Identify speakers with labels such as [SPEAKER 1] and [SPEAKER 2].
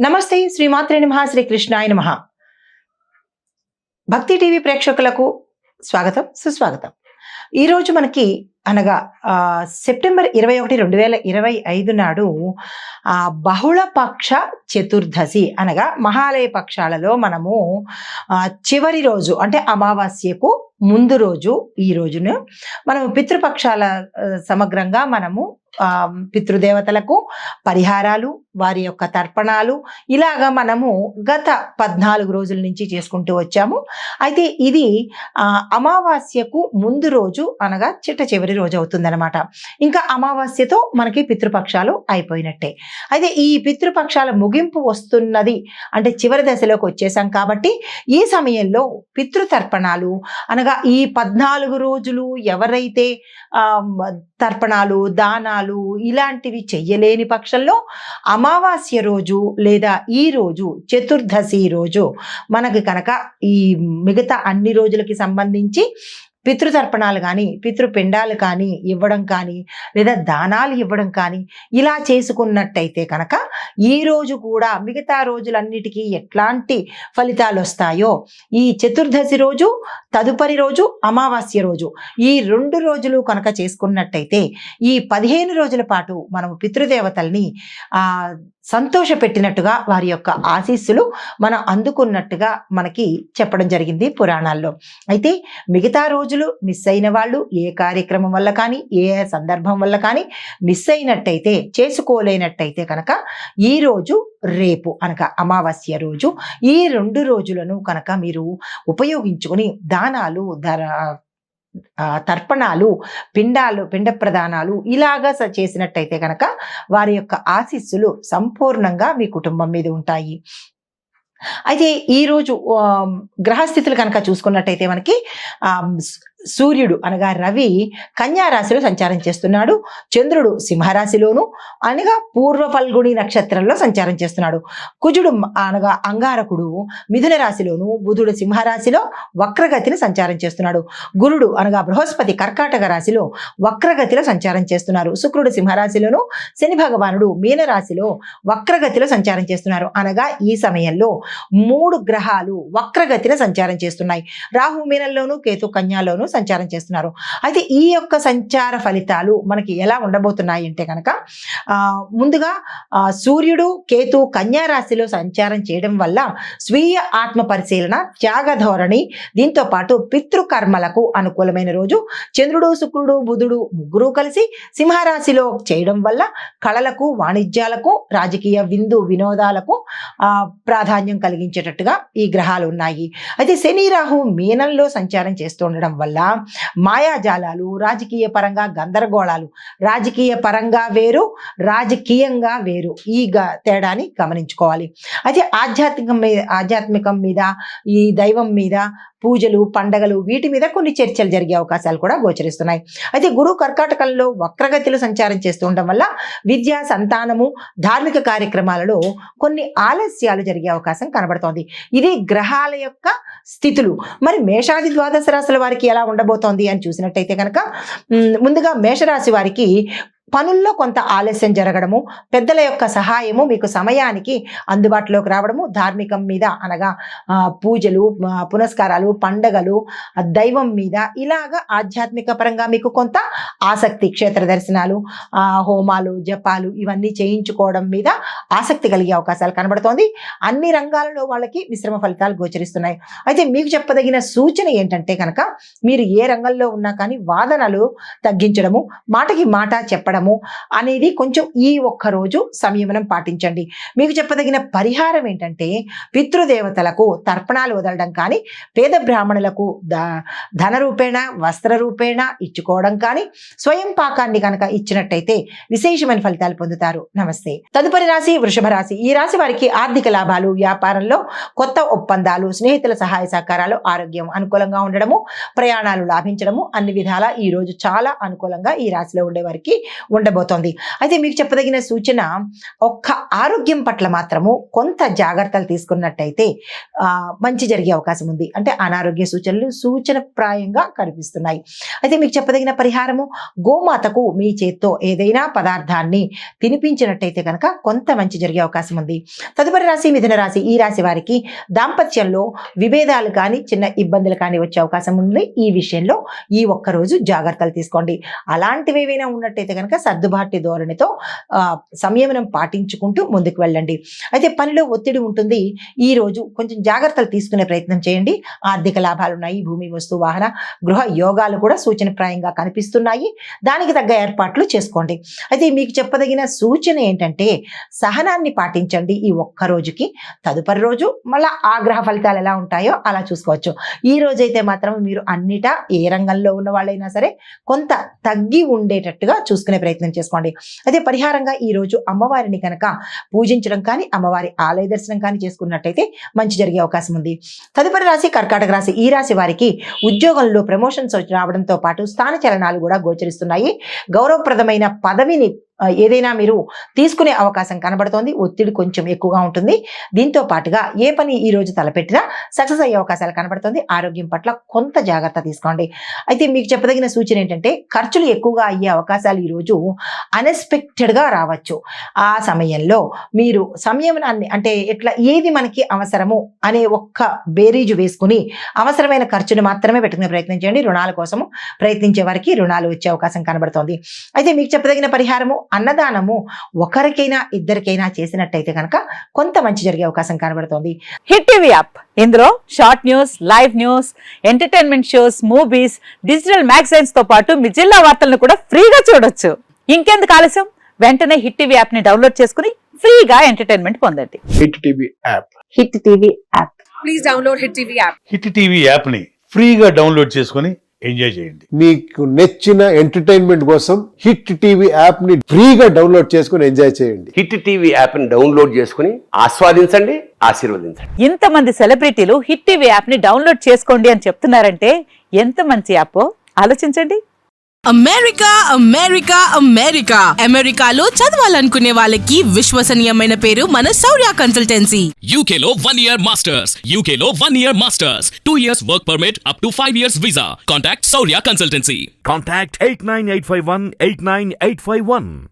[SPEAKER 1] నమస్తే శ్రీమాత్రే నమః శ్రీ కృష్ణాయ నమః. భక్తి టీవీ ప్రేక్షకులకు స్వాగతం సుస్వాగతం. ఈరోజు మనకి అనగా సెప్టెంబర్ 21, 2025 నాడు బహుళపక్ష చతుర్దశి అనగా మహాలయ పక్షాలలో మనము చివరి రోజు అంటే అమావాస్యకు ముందు రోజు ఈ రోజును మనము పితృపక్షాల సమగ్రంగా మనము పితృదేవతలకు పరిహారాలు, వారి యొక్క తర్పణాలు ఇలాగా మనము గత 14 రోజుల నుంచి చేసుకుంటూ వచ్చాము. అయితే ఇది అమావాస్యకు ముందు రోజు అనగా చిట్ట చివరి రోజు అవుతుందన్నమాట. ఇంకా అమావాస్యతో మనకి పితృపక్షాలు అయిపోయినట్టే. అయితే ఈ పితృపక్షాల ముగింపు వస్తున్నది అంటే చివరి దశలోకి వచ్చేసాం కాబట్టి ఈ సమయంలో పితృతర్పణాలు అనగా ఈ 14 రోజులు ఎవరైతే తర్పణాలు, దానాలు ఇలాంటివి చెయ్యలేని పక్షంలో అమావాస్య రోజు లేదా ఈ రోజు చతుర్దశి రోజు మనకి కనుక ఈ మిగతా అన్ని రోజులకి సంబంధించి పితృతర్పణాలు కానీ పితృపిండాలు కానీ ఇవ్వడం కానీ లేదా దానాలు ఇవ్వడం కానీ ఇలా చేసుకున్నట్టయితే కనుక ఈ రోజు కూడా మిగతా రోజులన్నిటికీ ఎట్లాంటి ఫలితాలు వస్తాయో ఈ చతుర్దశి రోజు తదుపరి రోజు అమావాస్య రోజు ఈ 2 రోజులు కనుక చేసుకున్నట్టయితే ఈ 15 రోజుల పాటు మనము పితృదేవతల్ని సంతోష పెట్టినట్టుగా వారి యొక్క ఆశీస్సులు మనం అందుకున్నట్టుగా మనకి చెప్పడం జరిగింది పురాణాల్లో. అయితే మిగతా రోజులు మిస్ అయిన వాళ్ళు ఏ కార్యక్రమం వల్ల కానీ ఏ సందర్భం వల్ల కానీ మిస్ అయినట్టయితే చేసుకోలేనట్టయితే కనుక ఈ రోజు రేపు అనగా అమావాస్య రోజు ఈ 2 రోజులను కనుక మీరు ఉపయోగించుకొని దానాలు తర్పణాలు పిండ ప్రదానాలు ఇలాగా చేసినట్టయితే కనుక వారి యొక్క ఆశీస్సులు సంపూర్ణంగా మీ కుటుంబం మీద ఉంటాయి. అయితే ఈరోజు గ్రహస్థితులు కనుక చూసుకున్నట్టయితే మనకి సూర్యుడు అనగా రవి కన్యా రాశిలో సంచారం చేస్తున్నాడు. చంద్రుడు సింహరాశిలోను అనగా పూర్వ ఫల్గుణి నక్షత్రంలో సంచారం చేస్తున్నాడు. కుజుడు అనగా అంగారకుడు మిథున రాశిలోను, బుధుడు సింహరాశిలో వక్రగతిని సంచారం చేస్తున్నాడు. గురుడు అనగా బృహస్పతి కర్కాటక రాశిలో వక్రగతిలో సంచారం చేస్తున్నారు. శుక్రుడు సింహరాశిలోను, శని భగవానుడు మీనరాశిలో వక్రగతిలో సంచారం చేస్తున్నారు. అనగా ఈ సమయంలో 3 గ్రహాలు వక్రగతిలో సంచారం చేస్తున్నాయి. రాహు మీనంలోను, కేతు కన్యాలోను సంచారం చేస్తున్నారు. అయితే ఈ యొక్క సంచార ఫలితాలు మనకి ఎలా ఉండబోతున్నాయి అంటే కనుక ముందుగా సూర్యుడు కేతు కన్యా రాశిలో సంచారం చేయడం వల్ల స్వీయ ఆత్మ పరిశీలన, త్యాగ ధోరణి, దీంతో పాటు పితృకర్మలకు అనుకూలమైన రోజు. చంద్రుడు శుక్రుడు బుధుడు ముగ్గురు కలిసి సింహరాశిలో చేయడం వల్ల కళలకు, వాణిజ్యాలకు, రాజకీయ వినోదాలకు ప్రాధాన్యం కలిగించేటట్టుగా ఈ గ్రహాలు ఉన్నాయి. అయితే శని రాహు మీనంలో సంచారం చేస్తుండడం వల్ల మాయాజాలాలు, రాజకీయ పరంగా గందరగోళాలు, రాజకీయ పరంగా వేరు రాజకీయంగా వేరు ఈ తేడాని గమనించుకోవాలి. అయితే ఆధ్యాత్మికం మీద ఈ దైవం మీద పూజలు, పండగలు వీటి మీద కొన్ని చర్చలు జరిగే అవకాశాలు కూడా గోచరిస్తున్నాయి. అయితే గురువు కర్కాటకంలో వక్రగతిలో సంచారం చేస్తూ ఉండడం వల్ల విద్య, సంతానము, ధార్మిక కార్యక్రమాలలో కొన్ని ఆలస్యాలు జరిగే అవకాశం కనబడుతోంది. ఇది గ్రహాల యొక్క స్థితులు. మరి మేషాది ద్వాదశ రాశుల వారికి ఎలా ఉండబోతోంది అని చూసినట్టయితే కనుక ముందుగా మేషరాశి వారికి పనుల్లో కొంత ఆలస్యం జరగడము, పెద్దల యొక్క సహాయము మీకు సమయానికి అందుబాటులోకి రావడము, ధార్మికం మీద అనగా పూజలు, పునస్కారాలు, పండగలు, దైవం మీద ఇలాగా ఆధ్యాత్మిక పరంగా మీకు కొంత ఆసక్తి, క్షేత్ర దర్శనాలు, హోమాలు, జపాలు ఇవన్నీ చేయించుకోవడం మీద ఆసక్తి కలిగే అవకాశాలు కనబడుతోంది. అన్ని రంగాలలో వాళ్ళకి మిశ్రమ ఫలితాలు గోచరిస్తున్నాయి. అయితే మీకు చెప్పదగిన సూచన ఏంటంటే కనుక మీరు ఏ రంగంలో ఉన్నా కానీ వాదనలు తగ్గించడము, మాటకి మాట చెప్పడం అనేది కొంచెం ఈ ఒక్క రోజు సంయమనం పాటించండి. మీకు చెప్పదగిన పరిహారం ఏంటంటే పితృదేవతలకు తర్పణాలు వదలడం కానీ, పేద బ్రాహ్మణులకు ధన రూపేణ, వస్త్ర రూపేణ ఇచ్చుకోవడం కానీ, స్వయం పాకాన్ని కనుక ఇచ్చినట్టయితే విశేషమైన ఫలితాలు పొందుతారు. నమస్తే. తదుపరి రాశి వృషభ రాశి. ఈ రాశి వారికి ఆర్థిక లాభాలు, వ్యాపారంలో కొత్త ఒప్పందాలు, స్నేహితుల సహాయ సహకారాలు, ఆరోగ్యం అనుకూలంగా ఉండడము, ప్రయాణాలు లాభించడము అన్ని విధాలా ఈ రోజు చాలా అనుకూలంగా ఈ రాశిలో ఉండే వారికి ఉండబోతోంది. అయితే మీకు చెప్పదగిన సూచన, ఒక్క ఆరోగ్యం పట్ల మాత్రము కొంత జాగ్రత్తలు తీసుకున్నట్టయితే మంచి జరిగే అవకాశం ఉంది. అంటే అనారోగ్య సూచనలు సూచనప్రాయంగా కనిపిస్తున్నాయి. అయితే మీకు చెప్పదగిన పరిహారము, గోమాతకు మీ చేత్తో ఏదైనా పదార్థాన్ని తినిపించినట్టయితే కనుక కొంత మంచి జరిగే అవకాశం ఉంది. తదుపరి రాశి మిథున రాశి. ఈ రాశి వారికి దాంపత్యంలో విభేదాలు కానీ చిన్న ఇబ్బందులు కానీ వచ్చే అవకాశం ఉంది. ఈ విషయంలో ఈ ఒక్కరోజు జాగ్రత్తలు తీసుకోండి. అలాంటివి ఏవైనా ఉన్నట్టయితే కనుక సర్దుబాటు ధోరణితో సంయమనం పాటించుకుంటూ ముందుకు వెళ్ళండి. అయితే పనిలో ఒత్తిడి ఉంటుంది. ఈ రోజు కొంచెం జాగ్రత్తలు తీసుకునే ప్రయత్నం చేయండి. ఆర్థిక లాభాలు ఉన్నాయి. భూమి, వస్తు, వాహన, గృహ యోగాలు కూడా సూచనప్రాయంగా కనిపిస్తున్నాయి. దానికి తగ్గ ఏర్పాట్లు చేసుకోండి. అయితే మీకు చెప్పదగిన సూచన ఏంటంటే సహనాన్ని పాటించండి ఈ ఒక్క రోజుకి. తదుపరి రోజు మళ్ళా ఆ గ్రహ ఫలితాలు ఎలా ఉంటాయో అలా చూసుకోవచ్చు. ఈ రోజైతే మాత్రం మీరు అన్నిటా ఏ రంగంలో ఉన్న వాళ్ళైనా సరే కొంత తగ్గి ఉండేటట్టుగా చూసుకునే ప్రయత్నం చేసుకోండి. అయితే పరిహారంగా ఈ రోజు అమ్మవారిని కనుక పూజించడం కానీ అమ్మవారి ఆలయ దర్శనం కానీ చేసుకున్నట్టయితే మంచి జరిగే అవకాశం ఉంది. తదుపరి రాశి కర్కాటక రాశి. ఈ రాశి వారికి ఉద్యోగంలో ప్రమోషన్స్ రావడంతో పాటు స్థాన చలనాలు కూడా గోచరిస్తున్నాయి. గౌరవప్రదమైన పదవిని ఏదైనా మీరు తీసుకునే అవకాశం కనబడుతోంది. ఒత్తిడి కొంచెం ఎక్కువగా ఉంటుంది. దీంతో పాటుగా ఏ పని ఈ రోజు తలపెట్టినా సక్సెస్ అయ్యే అవకాశాలు కనబడుతుంది. ఆరోగ్యం పట్ల కొంత జాగ్రత్త తీసుకోండి. అయితే మీకు చెప్పదగిన సూచన ఏంటంటే ఖర్చులు ఎక్కువగా అయ్యే అవకాశాలు ఈరోజు అన్ఎక్స్పెక్టెడ్గా రావచ్చు. ఆ సమయంలో మీరు సంయమనాన్ని, అంటే ఎట్లా ఏది మనకి అవసరము అనే ఒక్క బేరీజు వేసుకుని అవసరమైన ఖర్చును మాత్రమే పెట్టుకునే ప్రయత్నం చేయండి. రుణాల కోసము ప్రయత్నించే వారికి రుణాలు వచ్చే అవకాశం కనబడుతోంది. అయితే మీకు చెప్పదగిన పరిహారము, అన్నదానము ఒకరికైనా ఇద్దరికైనా చేసినట్టయితే కనుక కొంత మంచి జరిగే అవకాశం కనబడుతోంది.
[SPEAKER 2] హిట్ టీవీ యాప్, ఇందులో short news, live news, entertainment shows, movies, digital magazines తో పాటు మీ జిల్లా వార్తలను కూడా ఫ్రీగా చూడొచ్చు. ఇంకెందుకు ఆలస్యం, వెంటనే హిట్ టీవీ యాప్ ని డౌన్లోడ్ చేసుకుని ఫ్రీగా ఎంటర్టైన్మెంట్ పొందండి.
[SPEAKER 3] Hit TV app.
[SPEAKER 2] Hit TV app.
[SPEAKER 4] Please download hit TV app.
[SPEAKER 5] Hit TV app ని ఫ్రీగా డౌన్లోడ్ చేసుకుని ఎంజాయ్ చేయండి.
[SPEAKER 3] మీకు నచ్చిన ఎంటర్టైన్మెంట్ కోసం హిట్ టీవీ యాప్ ని ఫ్రీగా డౌన్లోడ్ చేసుకుని ఎంజాయ్ చేయండి.
[SPEAKER 6] హిట్ టీవీ యాప్ ని డౌన్లోడ్ చేసుకుని ఆస్వాదించండి, ఆశీర్వదించండి.
[SPEAKER 2] ఇంతమంది సెలబ్రిటీలు హిట్ టీవీ యాప్ ని డౌన్లోడ్ చేసుకోండి అని చెప్తున్నారంటే ఎంత మంచి యాప్ ఆలోచించండి.
[SPEAKER 4] అమెరికా అమెరికా అమెరికా అమెరికాలో చదవాలనుకునే వాళ్ళకి విశ్వసనీయమైన పేరు మన శౌర్య కన్సల్టెన్సీ.
[SPEAKER 7] UK లో 1 year masters. UK లో 1 year masters. 2 years work permit up to 5 years visa. Contact Saurya Consultancy.
[SPEAKER 8] Contact 89851 89851.